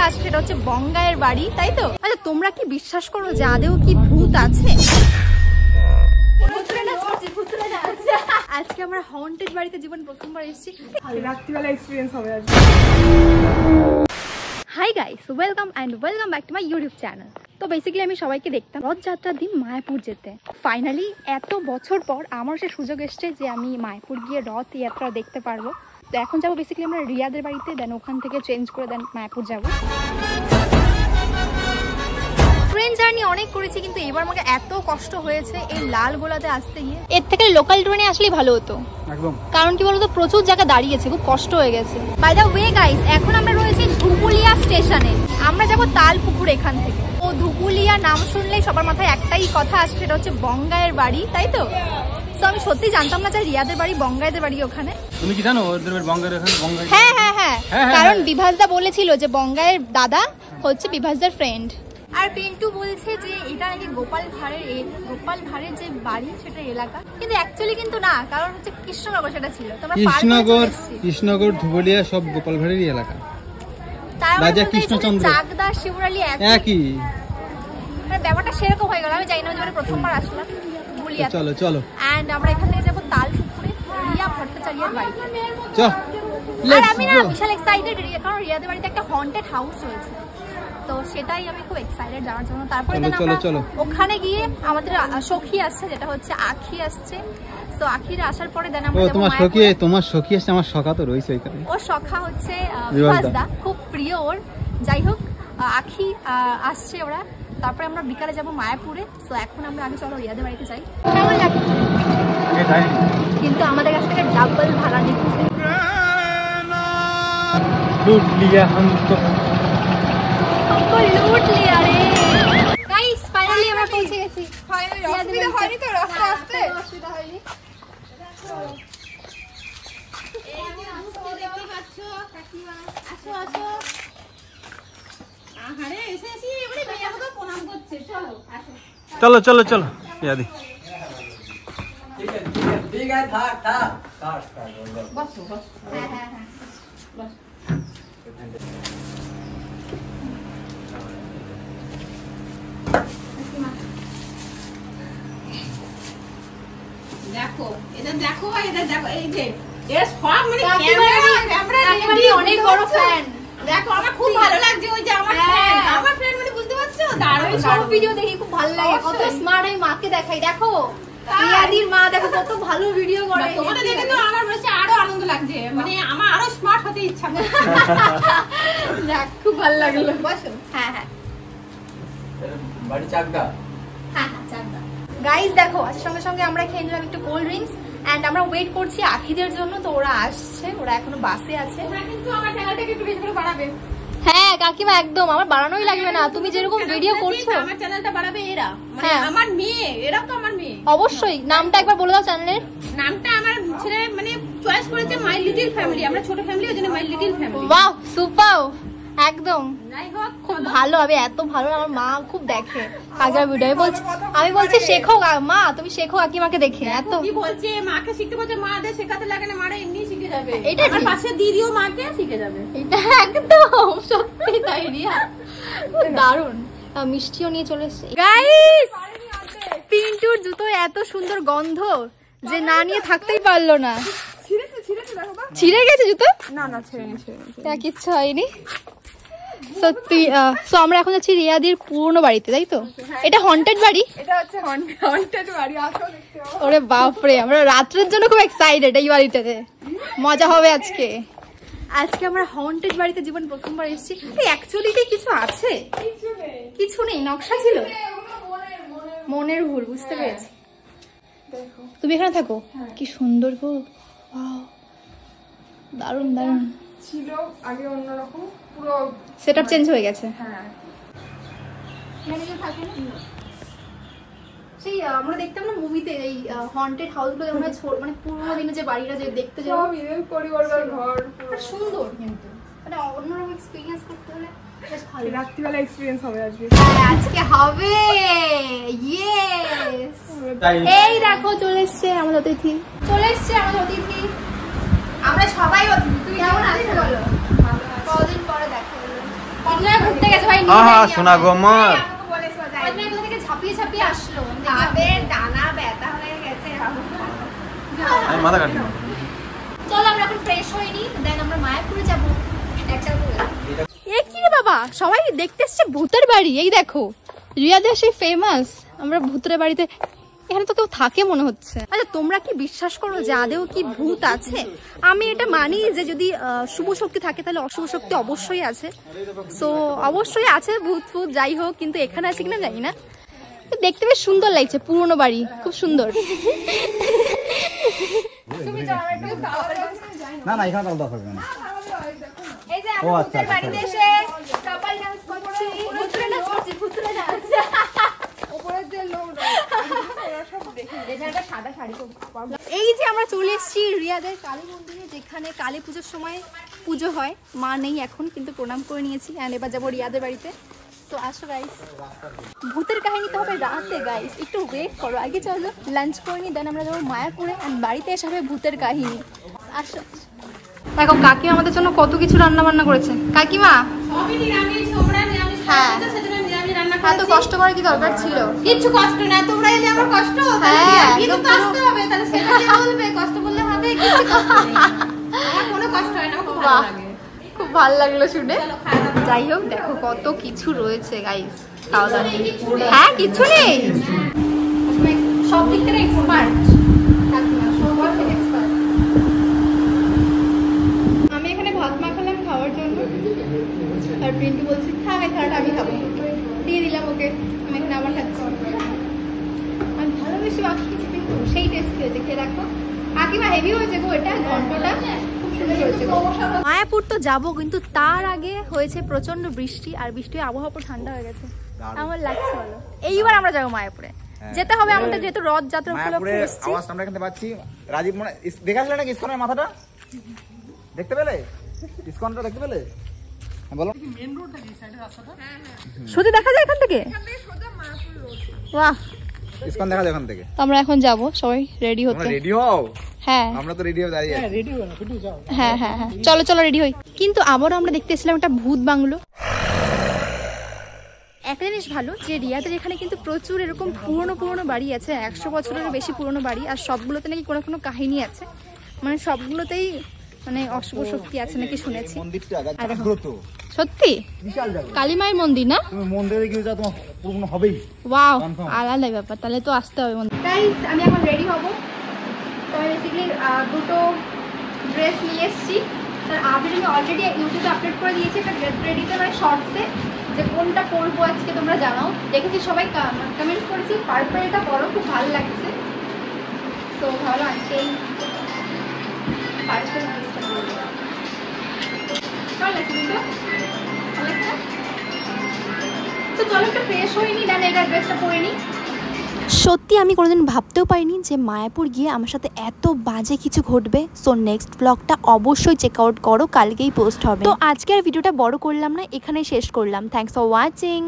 আছে সেটা হচ্ছে বঙ্গায়ের বাড়ি, তাই তো? আচ্ছা, তোমরা কি বিশ্বাস করো যে আদেও কি ভূত আছে? আজকে আমরা হন্টেড বাড়িতে জীবন প্রথমবার এসেছি। রাত্রিবেলা এক্সপেরিয়েন্স হবে আজকে। Hi guys, welcome back to my YouTube channel. তো বেসিক্যালি আমি সবাইকে দেখতাম রথযাত্রার দিন মায়াপুর যেতে। ফাইনালি এত বছর পর আমার সে সুযোগ এসছে যে আমি মায়াপুর গিয়ে রথযাত্রা দেখতে পারবো। তো এখন যাবো বেসিক্যালি আমরা রিয়াদের বাড়িতে, দেন ওখান থেকে চেঞ্জ করে দেন মায়াপুর যাবো। ট্রেন জার্নি অনেক করেছি, কিন্তু এবার আমাকে এত কষ্ট হয়েছে এই লাল গোলাতে আসতে গিয়ে। এর থেকে লোকাল ট্রেনে আসলেই ভালো হতো একদম, কারণ কি বলতো প্রচুর জায়গা দাঁড়িয়েছে, খুব কষ্ট হয়ে গেছে। বাই দ্য ওয়ে গাইস, এখন আমরা রয়েছি ধুপুলিয়া স্টেশনে। আমরা যাবো তালপুকুর এখান থেকে। ও ধুপুলিয়া নাম শুনলেই সবার মাথায় একটাই কথা আসে, সেটা হচ্ছে বঙ্গায়ের বাড়ি, তাই তো? তো আমি সত্যি জানতাম না যে রিয়াদের বাড়ি বঙ্গায়েদের বাড়ি ওখানে। তুমি কি জানো ওদের বাড়ি বঙ্গায়ের ওখানে? বঙ্গায় হ্যাঁ, কারণ বিভাসদা বলেছিল যে বঙ্গায়ের দাদা হচ্ছে বিভাসদার ফ্রেন্ড। আর পিন্টু বলছে যে এটা নাকি গোপাল ভাঁড়ের যে বাড়ি সেটা এলাকা, কিন্তু অ্যাকচুয়ালি কিন্তু না, কারণ হচ্ছে কৃষ্ণনগর সেটা ছিল। তোমরা কৃষ্ণনগর ধুবুলিয়া সব গোপাল ভাঁড়েরই এলাকা। রাজা কৃষ্ণচন্দ্র চাকদা শিবরালি একই, মানে ব্যাপারটা সেরকম হয়ে গেল। আমি জানি না, যে প্রথমবার আসলাম ধুবুলিয়া। চলো এন্ড আমরা এখান থেকে যাবো তালপুকুরে রিয়া ভট্টাচার্যের বাড়ি। আর আমি না বিশাল এক্সাইটেড, কারণ রিয়াদের বাড়িতে একটা হন্টেড হাউস রয়েছে, তো সেটাই আমি খুব এক্সাইটেড যাওয়ার জন্য। তারপরে ওখানে গিয়ে আমাদের সখী আসছে, যেটা হচ্ছে আখি আসছে। তো আখিরা আসার পরে দেন আমরা তোমার সখী আসছে, আমার সখা তো রয়েছে এখানে। ওর সখা হচ্ছে বিভাসদা, খুব প্রিয় ওর। যাই হোক, আখি আসছে ওরা। তারপরে আমরা বিকালে যাব মায়াপুরে। তো এখন আমরা আগে চলো রিয়াদের বাড়িতে যাই। কেমন লাগছে? কিন্তু আমাদের কাছ থেকে ডাবল ভাড়া নিচ্ছে। লুট লিয়া রে গাইস, ফাইনালি আমরা পৌঁছে গেছি। ফাইনালি অসুবিধা হয়নি তো রাস্তা আসতে? অসুবিধা হয়নি। চলো ইয়াদি। ঠিক আছে, থাক বসো। হ্যাঁ বস। দেখো এই যে এর সব মানে ক্যামেরা অনেক বড় ফ্যান। দেখো আমার খুব ভালো লাগছে, ওই যে আমার ফ্রেন্ড মানে বুঝতে পারছো? দারুণ সব ভিডিও দেখি, খুব ভালো লাগে। কত স্মার্ট। আমি মাকে দেখাই, দেখো রিয়াদির মা দেখো কত ভালো ভিডিও করে। তোমাদের দেখে তো আমার মনে হচ্ছে আরো আনন্দ লাগছে, মানে আমার আরো স্মার্ট হতে ইচ্ছা করছে। দেখ খুব ভালো লাগলো। বসো। হ্যাঁ বাড়ি চাকদা। হ্যাঁ চাকদা। গাইস দেখো, সঙ্গে সঙ্গে আমরা খেয়ে নিলাম একটু কোল্ড ড্রিঙ্কস। এন্ড আমরা ওয়েট করছি আখিদের জন্য। তো ওরা আসছে, ওরা এখনো বাসে আছে। কিন্তু আমার চ্যানেলটাকে একটু বেশি করে বাড়াবে। হ্যাঁ কাকিমা, একদম আমার বাড়ানোই লাগবে না। তুমি যেরকম ভিডিও করছো আমার চ্যানেলটা বাড়াবে এরা, মানে আমার মেয়ে, এরা তো আমার মেয়ে। অবশ্যই। নামটা একবার বলে দাও চ্যানেলের। নামটা আমার ছেলে মানে চয়েস করেছে মাই লিটল ফ্যামিলি। আমরা ছোট ফ্যামিলি, ওই জন্য my little family. Wow, super, একদম যাই হোক খুব ভালো হবে। এত ভালো, আমার মা খুব দেখে কাকিমার ভিডিও। আমি বলছি শেখো মা, তুমি শেখো কাকিমাকে দেখে। এত কি বলছে, মাকে শিখতে বলছে, মাদের শেখাতে লাগে না, মারা এমনি শিখে যাবে। এটা আমার পাশে দিদিও মাকে শিখে যাবে। এটা একদম সত্যি তাই রিয়া, দারুণ। মিষ্টিও নিয়ে চলে এসেছে। গাইস, পিন্টুর জুতো এত সুন্দর গন্ধ যে না নিয়ে থাকতেই পারলো না। ছিঁড়ে গেছে জুতো? না ছেড়ে কিচ্ছু হয়নি সত্যি। তো আমরা এখন যাচ্ছি রিয়াদির পুরনো বাড়িতে, তাই তো? এটা হন্টেড বাড়ি। এটা হচ্ছে হন্টেড বাড়ি। আসো দেখতে। ওরে বাপরে, আমরা রাত্রের জন্য খুব এক্সাইটেড। এই বাড়িটাতে মজা হবে আজকে। আমরা হন্টেড বাড়িতে জীবন প্রথমবার এসেছি। অ্যাকচুয়ালি কিছু আছে? কিছু নেই, নকশা ছিল। মনের ভুল, বুঝতে পেরেছি। তুমি এখানে থাকো। কি সুন্দর গো, দারুণ ছিল আগে অন্যরকম, পুরো সেটআপ চেঞ্জ হয়ে গেছে। হ্যাঁ, সেই আমরা দেখতাম না মুভিতে, এই হন্টেড হাউসগুলো আমরা মানে পুরোনো দিনে যে বাড়িটা যে দেখতে যাই, সব ইভেন পরিবারের ঘর পুরো সুন্দর। কিন্তু মানে অন্যরকম এক্সপেরিয়েন্স করতে হলে বেশ ভালো। রাত্রিবেলা এক্সপেরিয়েন্স হবে আজকে। আজকে হবে, ইয়েস। এই দেখো চলে এসছে আমাদের অতিথি। আমরা সবাই অতিথি। কেমন আছো বলো? কদিন পরে দেখা হলো। অনলাইনে ঘুরতে গেছে ভাই, শোনা গো আমার অনলাইনে থেকে ঝাঁপিয়ে ঝাঁপিয়ে আসলো। ডানা ব্যথা হয়ে গেছে। আমি মাথা কাটি। চল আমরা এখন ফ্রেশ হয়ে নিই, দেন আমরা মায়াপুরে যাবো। এ কি রে বাবা, সবাই দেখতে এসছে ভূতের বাড়ি। এই দেখো রিয়াদের সেই ফেমাস, আমরা ভূতের বাড়িতে। এখানে তো কেউ থাকে মনে হচ্ছে। আচ্ছা তোমরা কি বিশ্বাস করো যে আদেও কি ভূত আছে? আমি এটা মানি যে যদি শুভ শক্তি থাকে তাহলে অশুভ শক্তি অবশ্যই আছে। সো অবশ্যই আছে ভূত ফুত যাই হোক, কিন্তু এখানে আছে কিনা জানি না। দেখতে বেশ সুন্দর লাগছে, পুরনো বাড়ি খুব সুন্দর। না না এখানে তাহলে দরকার না। এই যে আমি ভূতের বাড়িতে এসে কাপাল ডান্স করছি, ভূতরে নাচ করছি, ভূতরে নাচ। উপরের যে লোক ওরা সব দেখে, এটা একটা সাদা শাড়ি খুব। এই যে আমরা চলে এসেছি রিয়াদের কালী মন্দিরে, যেখানে কালী পুজোর সময় পুজো হয়। মা নেই এখন, কিন্তু প্রণাম করে নিয়েছি। অ্যান্ড এবার যাবো রিয়াদের বাড়িতে। তো আসো গাইস, ভূতের কাহিনী তো হবে রাতে গাইস, একটু ওয়েট করো। আগে চলো লাঞ্চ করে নি, দেন আমরা যাবো মায়াপুরে, অ্যান্ড বাড়িতে এসে হবে ভূতের কাহিনী। আসো। দেখো কাকিমা আমাদের জন্য কত কিছু রান্না বান্না করেছে। কাকিমা সবই নিরামিষ, তোমরা নিরামিষ খাচ্ছো, সেজন্য নিরামিষ রান্না এত করেছি। কষ্ট করার কি দরকার ছিল? কিচ্ছু কষ্ট না, তোমরা এলে আমার কষ্ট। কিন্তু তো আসতে হবে, তাহলে সেটা কে বলবে? কষ্ট করলে হবে? কিচ্ছু কষ্ট নেই, আমার কোনো কষ্ট হয় না, আমার খুব ভালো লাগে। খুব ভালো লাগলো শুনে। চলো খাওয়া দাওয়া। যাই হোক দেখো কত কিছু রয়েছে গাইস, খাওয়া দাওয়া। হ্যাঁ কিছু নেই, সব দিক থেকে এক্সপার্ট। আমি এখানে ভাত মাখালাম খাওয়ার জন্য, আর পিন্টু বলছি থাক এই থালাটা আমি খাবো, দিয়ে দিলাম ওকে। আমি এখানে আবার খাচ্ছি। আমি ভালোবেসে মাখিয়েছি কিন্তু সেই টেস্ট হয়েছে, খেয়ে দেখো। কাকিমা হেভি হয়েছে গো, এটা ঘন্টটা খুব সুন্দর হয়েছে। মায়াপুর তো যাবো, কিন্তু তার আগে হয়েছে প্রচন্ড বৃষ্টি, আর বৃষ্টির আবহাওয়া পুরো ঠান্ডা হয়ে গেছে। আমার লাগছে ভালো। এইবার আমরা যাবো মায়াপুরে, যেতে হবে আমাদের, যেহেতু রথযাত্রা উপলক্ষে এসেছি। আওয়াজটা আমরা এখানে পাচ্ছি। রাজীব মনে দেখে আসলে নাকি ইসকনের মাথাটা দেখতে পেলে? ইসকনটা দেখতে পেলে? হ্যাঁ বলো। সত্যি দেখা যায় এখান থেকে? বাহ, ইসকন দেখা যায় এখান থেকে। তো আমরা এখন যাব, সবাই রেডি হতে। রেডি হও? হ্যাঁ আমরা তো রেডি হয়ে দাঁড়িয়ে আছি। হ্যাঁ হ্যাঁ হ্যাঁ, চলো চলো রেডি হই। কিন্তু আবারও আমরা দেখতে এসেছিলাম একটা ভূত বাংলো। একটা জিনিস ভালো যে রিয়াদের এখানে কিন্তু প্রচুর এরকম পুরনো পুরনো বাড়ি আছে, 100 বছরেরও বেশি পুরনো বাড়ি, আর সবগুলোতে নাকি কোনো কোনো কাহিনী আছে, মানে সবগুলোতেই মানে অশুভ শক্তি আছে নাকি শুনেছি। মন্দিরটা আর দেখো, জাগ্রত সত্যি বিশাল জায়গা। কালী মায়ের মন্দির না? তুমি মন্দিরে গিয়ে যাও, তোমার পূর্ণ হবেই। Wow, Confirm। আলাদা ব্যাপার, তাহলে তো আসতে হবে মন্দির। গাইস আমি এখন রেডি হব। তো আমি বেসিক্যালি দুটো ড্রেস নিয়ে এসেছি, তার আগে আমি অলরেডি ইউটিউবে আপলোড করে দিয়েছি একটা ড্রেস রেডিতে, মানে শর্টসে, যে কোনটা পরবো আজকে তোমরা জানাও। দেখেছি সবাই কমেন্ট করেছি পার্পল এটা পরো, খুব ভালো লাগছে। তো ভালো আজকে এই পার্পল ড্রেসটা পরবো। ভালো লাগছে কিন্তু, ভালো লাগছে না? তো চলো একটু ফ্রেশ হয়ে নি, দেন এটা ড্রেসটা পরে নিই। সত্যি আমি কোনোদিন ভাবতেও পারিনি যে মায়াপুর গিয়ে আমার সাথে এত বাজে কিছু ঘটবে। সো নেক্সট ব্লগটা অবশ্যই চেক আউট করো, কালকেই পোস্ট হবে। তো আজকে আর ভিডিওটা বড় করলাম না, এখানেই শেষ করলাম। Thanks for watching.